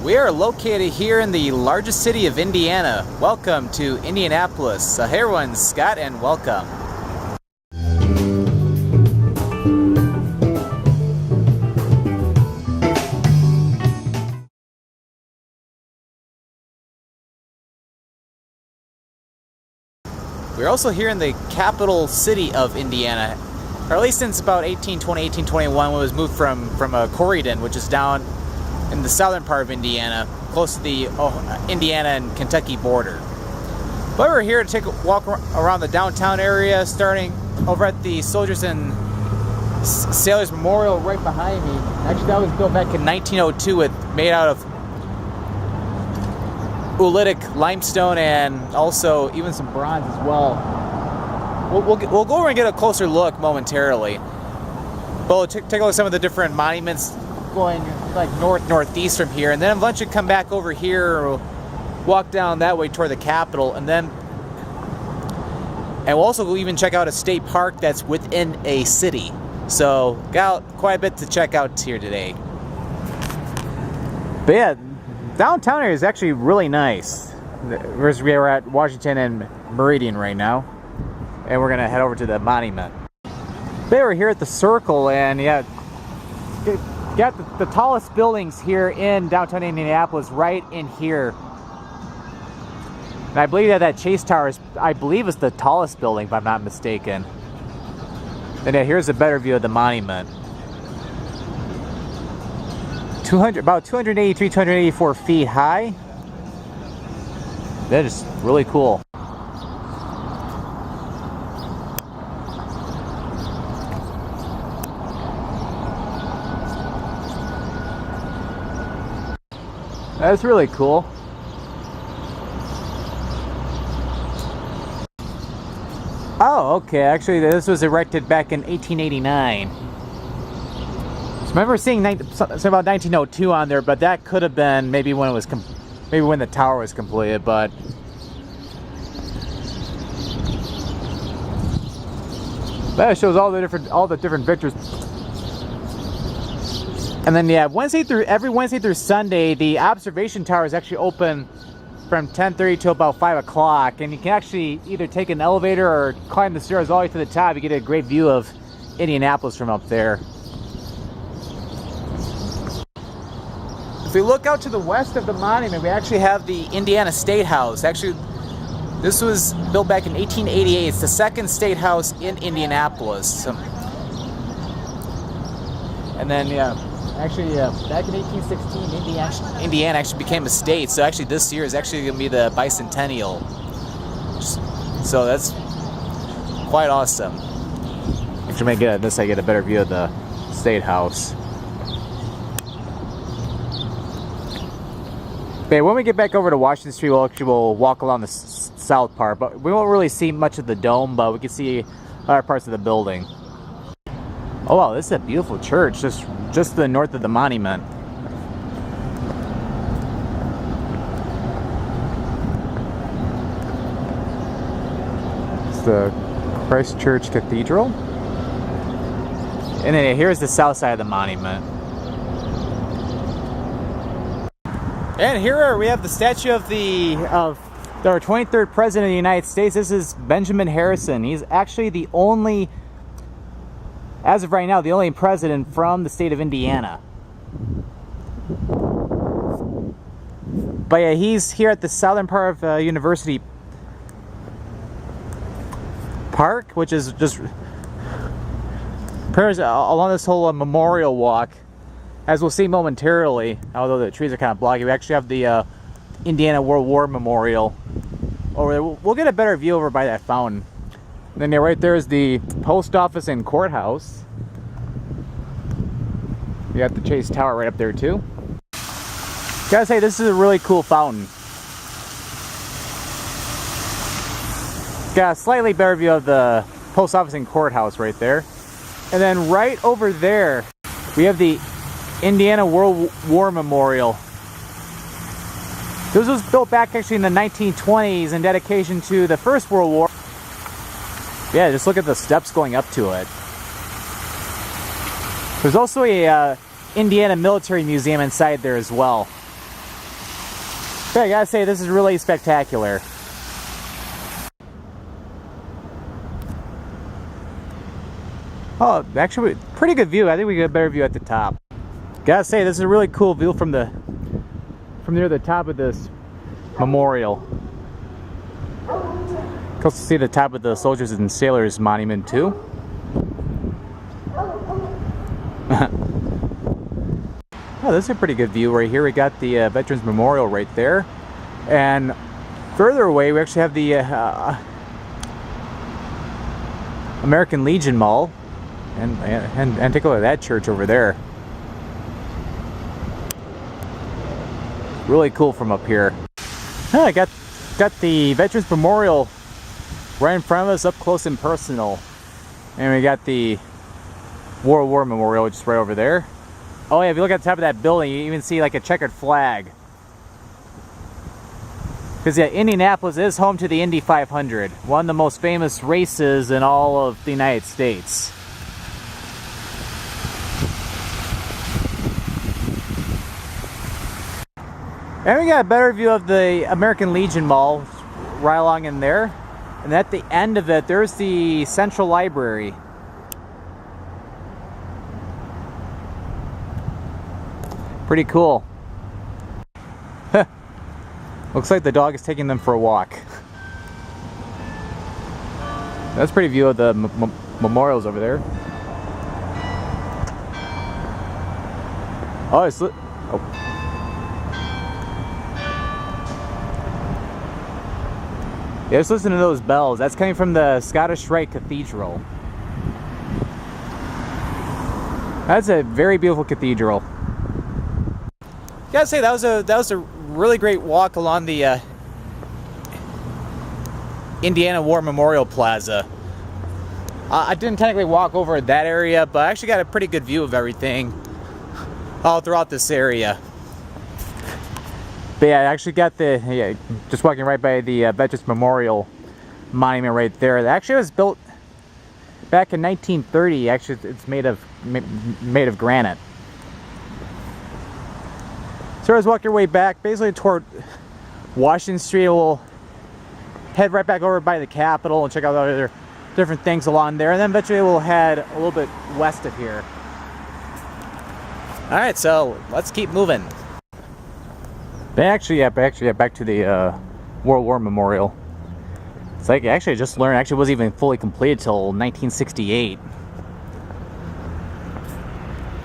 We are located here in the largest city of Indiana. Welcome to Indianapolis. Hey everyone, Scott and welcome. We're also here in the capital city of Indiana, or at least since about 1820, 1821, when it was moved from Corydon, which is down in the southern part of Indiana, close to the Indiana and Kentucky border. But we're here to take a walk around the downtown area, starting over at the Soldiers and Sailors Memorial right behind me. Actually, that was built back in 1902, made out of oolitic limestone and also even some bronze as well. We'll go over and get a closer look momentarily. But we'll take a look at some of the different monuments going like northeast from here, and then eventually come back over here or walk down that way toward the Capitol, and we'll also even check out a state park that's within a city. So got quite a bit to check out here today. But yeah, downtown area is actually really nice. We're at Washington and Meridian right now, and we're gonna head over to the monument. But we're here at the Circle, and yeah, got the tallest buildings here in downtown Indianapolis right in here. And I believe that Chase Tower is, I believe, is the tallest building, if I'm not mistaken. And yeah, here's a better view of the monument. About 283, 284 feet high. That is really cool. That's really cool. Oh, okay. Actually, this was erected back in 1889. So I remember seeing something about 1902 on there, but that could have been maybe when it was maybe when the tower was completed. But that shows all the different victors. And then yeah, every Wednesday through Sunday, the observation tower is actually open from 10:30 till about 5 o'clock, and you can actually either take an elevator or climb the stairs all the way to the top. You get a great view of Indianapolis from up there. If we look out to the west of the monument, we actually have the Indiana State House. Actually, this was built back in 1888. It's the second state house in Indianapolis. And then yeah. Actually, back in 1816, Indiana actually became a state. So actually, this year is actually going to be the bicentennial. So that's quite awesome. Actually, I get a better view of the state house. But when we get back over to Washington Street, we'll walk along the south part. But we won't really see much of the dome, but we can see other parts of the building. Oh wow, this is a beautiful church, just to the north of the monument. It's the Christ Church Cathedral. And then here's the south side of the monument. And here we have the statue of our 23rd President of the United States. This is Benjamin Harrison. He's actually the only, as of right now, the only president from the state of Indiana. But yeah, he's here at the southern part of University Park, which is just along this whole memorial walk. As we'll see momentarily, although the trees are kind of blocky, we actually have the Indiana World War Memorial over there. We'll get a better view over by that fountain. And then yeah, right there is the post office and courthouse. You got the Chase Tower right up there too. Gotta say, this is a really cool fountain. Got a slightly better view of the post office and courthouse right there. And then right over there, we have the Indiana World War Memorial. This was built back actually in the 1920s in dedication to the First World War. Yeah, just look at the steps going up to it. There's also a Indiana Military Museum inside there as well. But I gotta say, this is really spectacular. Oh, actually, pretty good view. I think we get a better view at the top. Gotta say, this is a really cool view from near the top of this memorial. Close to see the top of the Soldiers and Sailors Monument too. Oh, this is a pretty good view right here. We got the Veterans Memorial right there, and further away we actually have the American Legion Mall, and take a look at that church over there. Really cool from up here. Oh, I got the Veterans Memorial right in front of us, up close and personal. And we got the World War Memorial, which is right over there. Oh yeah, if you look at the top of that building, you even see like a checkered flag. Because yeah, Indianapolis is home to the Indy 500, one of the most famous races in all of the United States. And we got a better view of the American Legion Mall right along in there. And at the end of it, there's the Central Library. Pretty cool. Looks like the dog is taking them for a walk. That's a pretty view of the memorials over there. Oh, it's... Oh. Yeah, just listen to those bells. That's coming from the Scottish Rite Cathedral. That's a very beautiful cathedral. Gotta say, that was a really great walk along the Indiana War Memorial Plaza. I didn't technically walk over that area, but I actually got a pretty good view of everything all throughout this area. But yeah, I actually got just walking right by the Veterans Memorial Monument right there. It actually was built back in 1930. Actually, it's made of granite. So as I walk your way back, basically toward Washington Street, we'll head right back over by the Capitol and check out other different things along there, and then eventually we'll head a little bit west of here. All right, so let's keep moving. Back to the World War Memorial. It's like, actually, I just learned, actually wasn't even fully completed till 1968.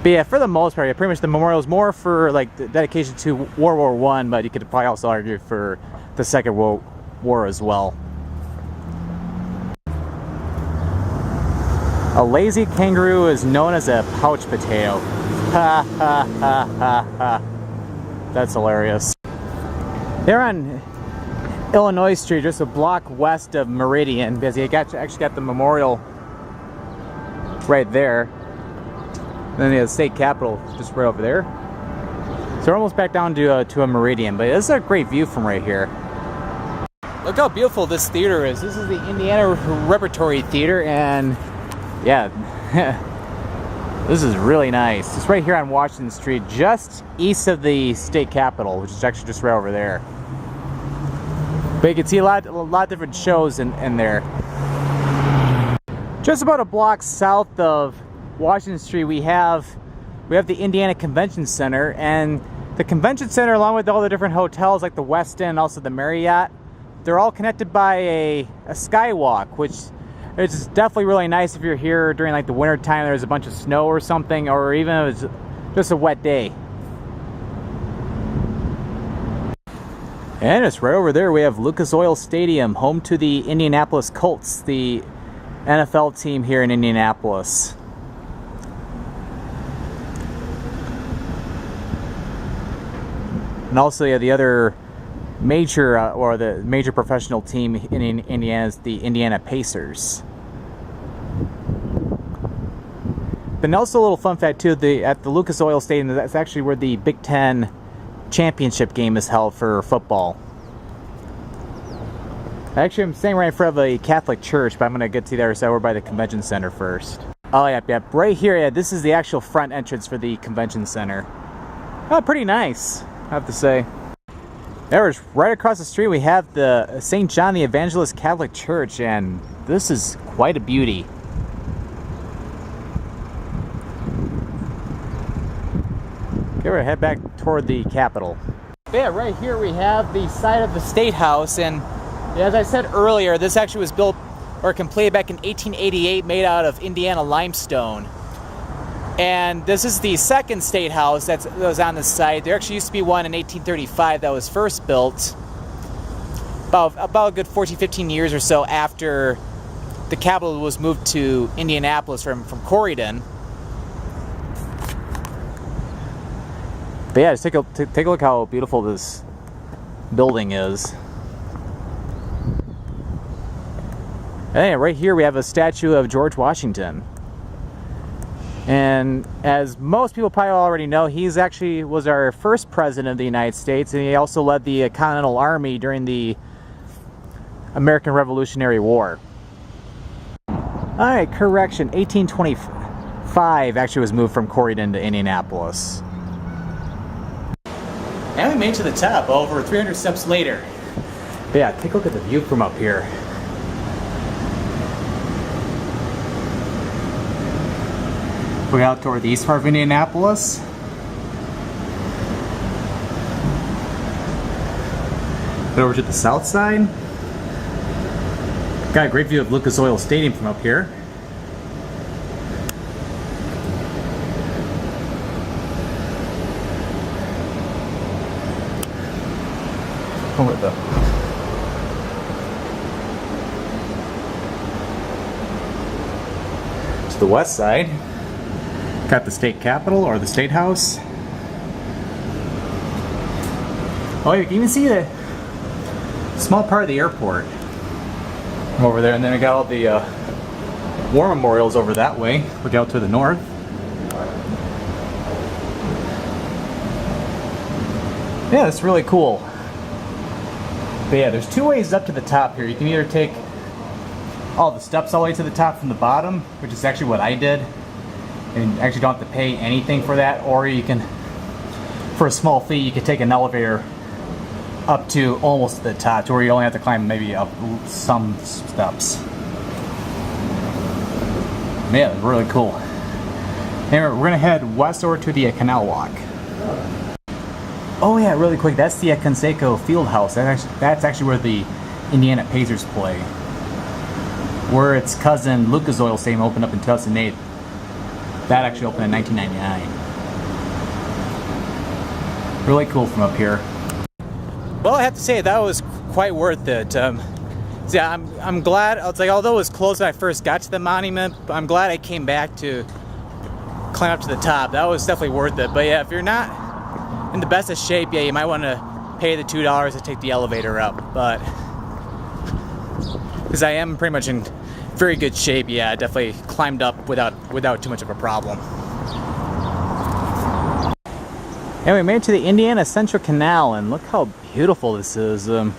But yeah, for the most part, pretty much the memorial is more for like the dedication to World War I, but you could probably also argue for the Second World War as well. A lazy kangaroo is known as a pouch potato. Ha ha ha ha ha. That's hilarious. They're on Illinois Street, just a block west of Meridian, because you actually got the memorial right there. And then the state capitol just right over there. So we're almost back down to a Meridian, but this is a great view from right here. Look how beautiful this theater is. This is the Indiana Repertory Theater, and yeah, this is really nice. It's right here on Washington Street, just east of the state capitol, which is actually just right over there. But you can see a lot of different shows in there. Just about a block south of Washington Street, we have the Indiana Convention Center, and the Convention Center, along with all the different hotels like the Westin and also the Marriott, they're all connected by a skywalk, which is definitely really nice if you're here during like the winter time. There's a bunch of snow or something, or even if it's just a wet day. And it's right over there. We have Lucas Oil Stadium, home to the Indianapolis Colts, the NFL team here in Indianapolis. And also, yeah, the other major the major professional team in Indiana is the Indiana Pacers. But also a little fun fact too, at the Lucas Oil Stadium, that's actually where the Big Ten championship game is held for football. Actually, I'm staying right in front of a Catholic church, but I'm going to get to the other side. We're by the convention center first. Oh, yep. Right here, yeah, this is the actual front entrance for the convention center. Oh, pretty nice, I have to say. There's right across the street we have the St. John the Evangelist Catholic Church, and this is quite a beauty. Okay, we're gonna head back toward the Capitol. Yeah, right here we have the side of the State House, and as I said earlier, this actually was built or completed back in 1888, made out of Indiana limestone. And this is the second State House that was on the site. There actually used to be one in 1835 that was first built, about a good 14, 15 years or so after the Capitol was moved to Indianapolis from Corydon. But yeah, just take a look how beautiful this building is. And right here we have a statue of George Washington. And as most people probably already know, he's actually was our first president of the United States, and he also led the Continental Army during the American Revolutionary War. Alright, correction, 1825 actually was moved from Corydon to Indianapolis. And we made it to the top, over 300 steps later. But yeah, take a look at the view from up here. We're out toward the east part of Indianapolis. Head over to the south side. Got a great view of Lucas Oil Stadium from up here. Over to the west side. Got the state capitol or the state house. Oh, you can even see the small part of the airport over there, and then we got all the war memorials over that way. Look out to the north. Yeah, that's really cool. But yeah, there's two ways up to the top here. You can either take all the steps all the way to the top from the bottom, which is actually what I did, and actually don't have to pay anything for that, or you can, for a small fee, you can take an elevator up to almost the top, to where you only have to climb maybe up some steps. Yeah, it's really cool. Anyway, we're gonna head west over to the Canal Walk. Oh yeah, really quick, that's the Conseco Fieldhouse. That's actually where the Indiana Pacers play. Where its cousin Lucas Oil Stadium opened up in 2008. That actually opened in 1999. Really cool from up here. Well, I have to say that was quite worth it. Yeah, I'm glad. It's like, although it was closed when I first got to the monument, I'm glad I came back to climb up to the top. That was definitely worth it. But yeah, if you're not in the best of shape, yeah, you might want to pay the $2 to take the elevator up. But because I am pretty much in very good shape, yeah, I definitely climbed up without too much of a problem. And we made it to the Indiana Central Canal, and look how beautiful this is. Yeah,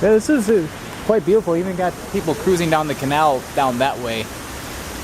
this is quite beautiful. Even got people cruising down the canal down that way.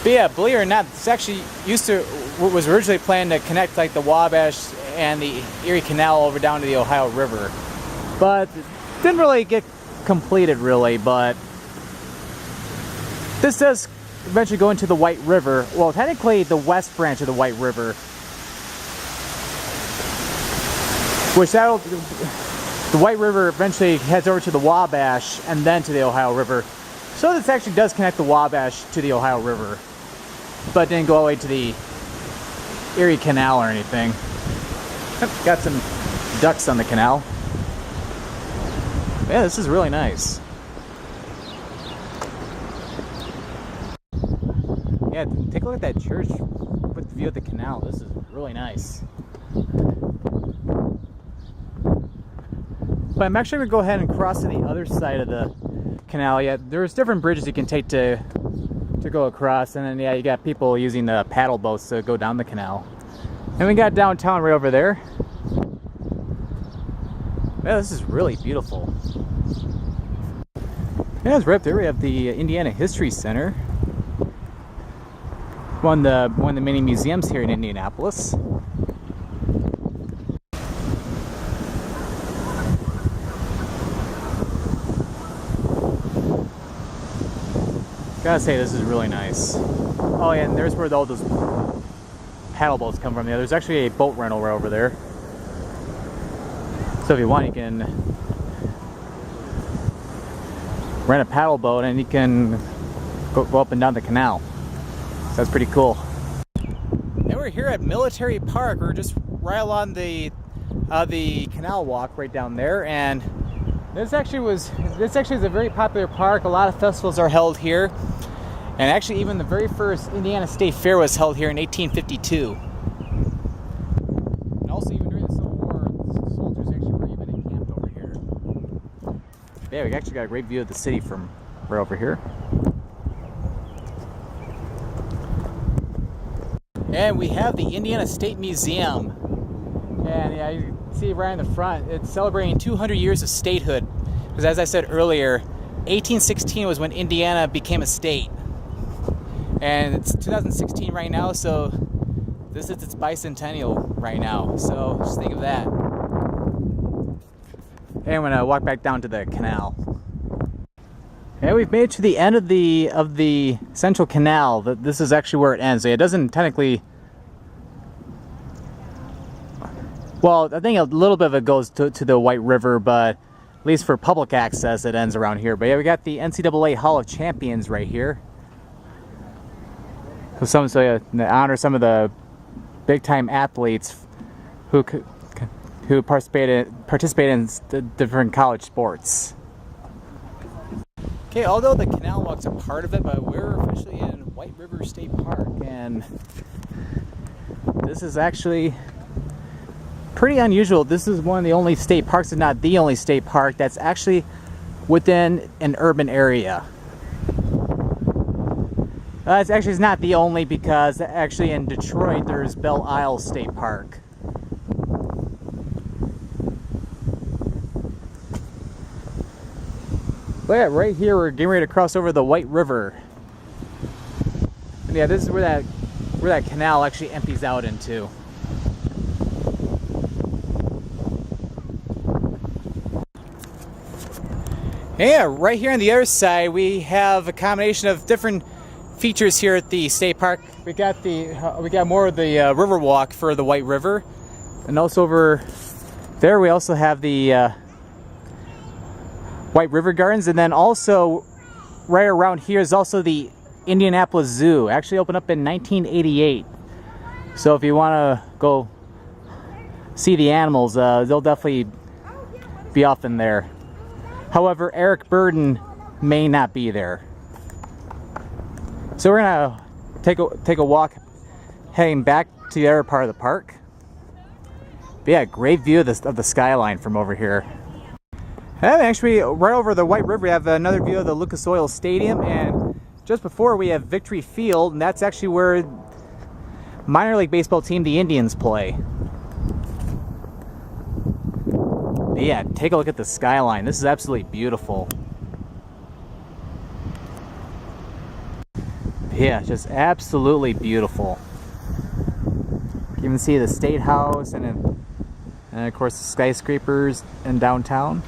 But yeah, believe it or not, this actually was originally planned to connect like the Wabash and the Erie Canal over down to the Ohio River, but didn't really get completed really. But this does eventually go into the White River. Well, technically the west branch of the White River, which the White River eventually heads over to the Wabash and then to the Ohio River. So this actually does connect the Wabash to the Ohio River, but didn't go all the way to the Erie Canal or anything. Got some ducks on the canal. Yeah, this is really nice. Yeah, take a look at that church with the view of the canal. This is really nice. But I'm actually going to go ahead and cross to the other side of the canal. Yeah, there's different bridges you can take to go across, and then yeah, you got people using the paddle boats to go down the canal. And we got downtown right over there. Yeah, this is really beautiful. Yeah, it's right up there. We have the Indiana History Center. One of the many museums here in Indianapolis. Gotta say, this is really nice. Oh yeah, and there's where all those paddle boats come from. Yeah, there's actually a boat rental right over there. So if you want, you can rent a paddle boat and you can go up and down the canal. So that's pretty cool. And we're here at Military Park. We're just right along the canal walk right down there, and this actually is a very popular park. A lot of festivals are held here, and actually even the very first Indiana State Fair was held here in 1852. And also even during the Civil War, soldiers actually were even encamped over here. Yeah, we actually got a great view of the city from right over here. And we have the Indiana State Museum. And yeah, you can see right in the front, it's celebrating 200 years of statehood. Because as I said earlier, 1816 was when Indiana became a state. And it's 2016 right now, so this is its bicentennial right now. So just think of that. And I'm gonna walk back down to the canal. And we've made it to the end of the Central Canal. This is actually where it ends. So it doesn't technically. Well, I think a little bit of it goes to the White River, but at least for public access, it ends around here. But yeah, we got the NCAA Hall of Champions right here. So to honor some of the big-time athletes who participated in the different college sports. Okay, although the canal walk's a part of it, but we're officially in White River State Park, and this is actually pretty unusual. This is one of the only state parks, if not the only state park, that's actually within an urban area. It's not the only, because actually in Detroit there's Belle Isle State Park. But yeah, right here we're getting ready to cross over the White River. And yeah, this is where that canal actually empties out into. Yeah, right here on the other side we have a combination of different features here at the state park. We got more of the river walk for the White River, and also over there we also have the White River Gardens, and then also right around here is also the Indianapolis Zoo. Actually opened up in 1988. So if you want to go see the animals, they'll definitely be off in there. However, Eric Burden may not be there. So we're gonna take a walk heading back to the other part of the park. But yeah, great view of the skyline from over here. And actually, right over the White River, we have another view of the Lucas Oil Stadium, and just before we have Victory Field, and that's actually where minor league baseball team, the Indians, play. But yeah, take a look at the skyline. This is absolutely beautiful. Yeah, just absolutely beautiful. You can even see the State House and of course the skyscrapers in downtown.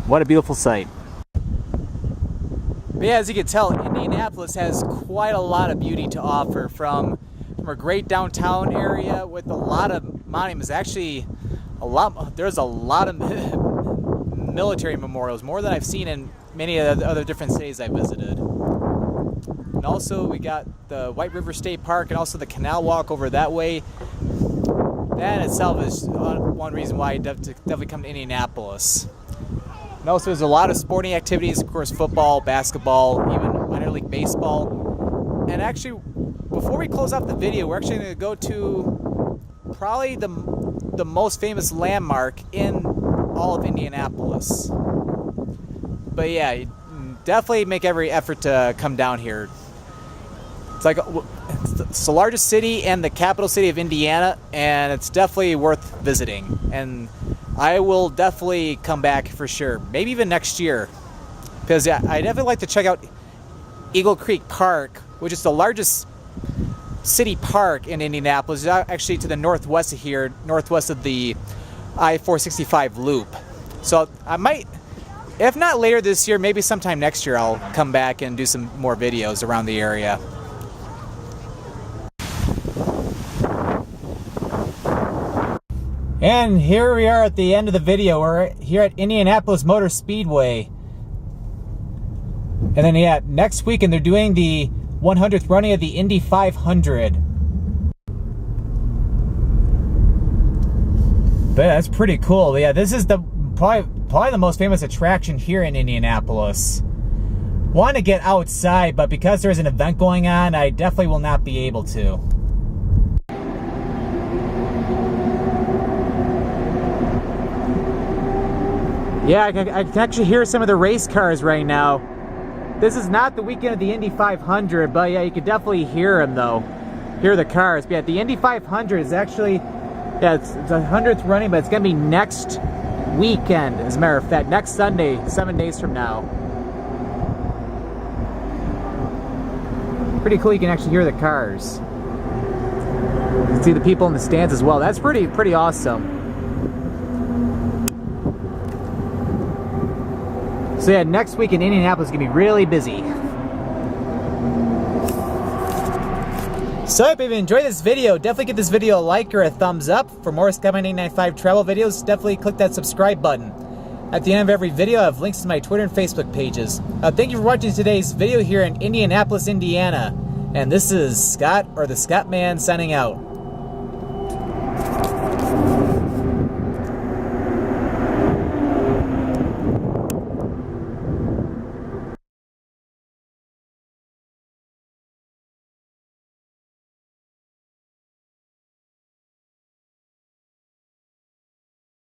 What a beautiful sight. But yeah, as you can tell, Indianapolis has quite a lot of beauty to offer, from a great downtown area with a lot of monuments. Actually, there's a lot of military memorials, more than I've seen in many of the other different cities I visited. And also we got the White River State Park and also the canal walk over that way. That in itself is one reason why I definitely come to Indianapolis. And also there's a lot of sporting activities, of course football, basketball, even minor league baseball. And actually, before we close off the video, we're actually going to go to probably the most famous landmark in all of Indianapolis. But yeah, definitely make every effort to come down here. It's the largest city and the capital city of Indiana, and it's definitely worth visiting. And I will definitely come back for sure, maybe even next year, because yeah, I definitely like to check out Eagle Creek Park, which is the largest city park in Indianapolis. It's actually to the northwest of here, northwest of the I-465 loop. So I might If not later this year, maybe sometime next year I'll come back and do some more videos around the area. And here we are at the end of the video. We're here at Indianapolis Motor Speedway. And then, yeah, next weekend they're doing the 100th running of the Indy 500. But yeah, that's pretty cool. Yeah, this is the probably the most famous attraction here in Indianapolis. Want to get outside, but because there's an event going on, I definitely will not be able to. Yeah, I can actually hear some of the race cars right now. This is not the weekend of the Indy 500, but yeah, you can definitely hear them though. Hear the cars. But yeah, the Indy 500 is actually, yeah, it's the 100th running, but it's going to be next weekend, as a matter of fact. Next Sunday, 7 days from now. Pretty cool, you can actually hear the cars. You can see the people in the stands as well. That's pretty awesome. So yeah, next week in Indianapolis is going to be really busy. So if you enjoyed this video, definitely give this video a like or a thumbs up. For more Sky 895 travel videos, definitely click that subscribe button. At the end of every video, I have links to my Twitter and Facebook pages. Thank you for watching today's video here in Indianapolis, Indiana. And this is Scott, or the Scott Man, signing out.